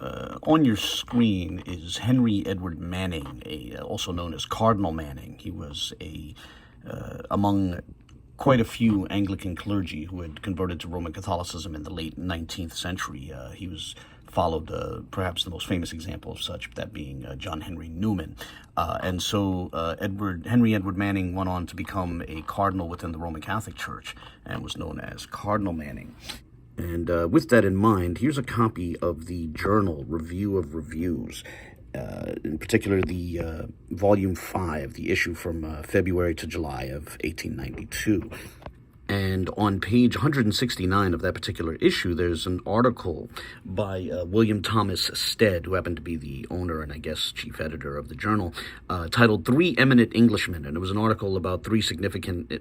On your screen is Henry Edward Manning, also known as Cardinal Manning. He was among quite a few Anglican clergy who had converted to Roman Catholicism in the late 19th century. He was followed perhaps the most famous example of such, that being John Henry Newman. And so Henry Edward Manning went on to become a cardinal within the Roman Catholic Church and was known as Cardinal Manning. And with that in mind, here's a copy of the journal Review of Reviews, in particular the Volume 5, the issue from February to July of 1892. And on page 169 of that particular issue, there's an article by William Thomas Stead, who happened to be the owner and I guess chief editor of the journal, titled "Three Eminent Englishmen." And it was an article about three significant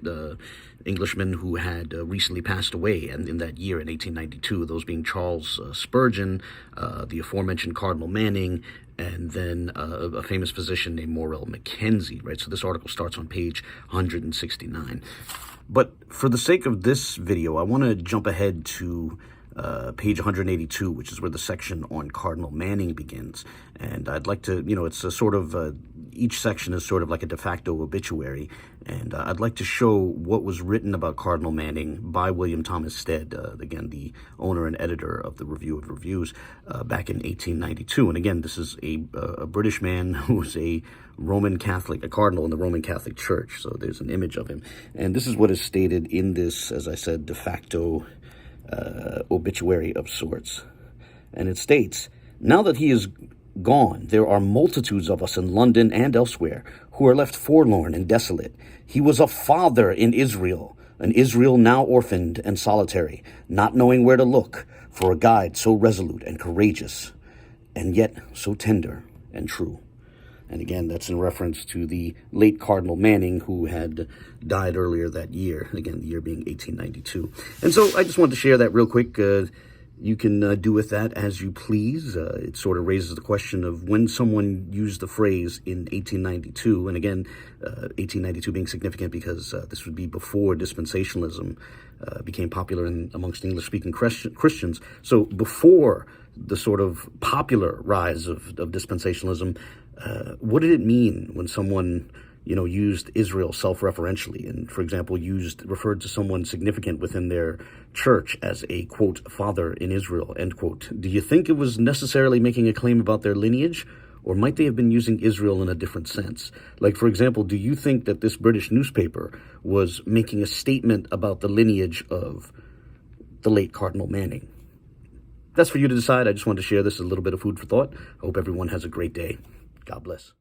Englishmen who had recently passed away, and in that year, in 1892, those being Charles Spurgeon, the aforementioned Cardinal Manning, and then a famous physician named Morrell Mackenzie, right? So this article starts on page 169. But for the sake of this video, I want to jump ahead to page 182, which is where the section on Cardinal Manning begins. And I'd like to, it's a sort of, each section is sort of like a de facto obituary. And I'd like to show what was written about Cardinal Manning by William Thomas Stead, again, the owner and editor of the Review of Reviews, back in 1892. And again, this is a British man who was a Roman Catholic, a cardinal in the Roman Catholic Church. So there's an image of him. And this is what is stated in this, as I said, de facto obituary of sorts. And it states, "Now that he is gone, there are multitudes of us in London and elsewhere who are left forlorn and desolate. He was a father in Israel, an Israel now orphaned and solitary, not knowing where to look for a guide so resolute and courageous, and yet so tender and true." And again, that's in reference to the late Cardinal Manning, who had died earlier that year, again, the year being 1892. And so I just wanted to share that real quick. You can do with that as you please. It sort of raises the question of when someone used the phrase in 1892, and again, 1892 being significant because this would be before dispensationalism became popular amongst English-speaking Christians. So before the sort of popular rise of dispensationalism, what did it mean when someone, used Israel self-referentially and, for example, referred to someone significant within their church as a, quote, father in Israel, end quote? Do you think it was necessarily making a claim about their lineage, or might they have been using Israel in a different sense? Like, for example, do you think that this British newspaper was making a statement about the lineage of the late Cardinal Manning? That's for you to decide. I just wanted to share this as a little bit of food for thought. I hope everyone has a great day. God bless.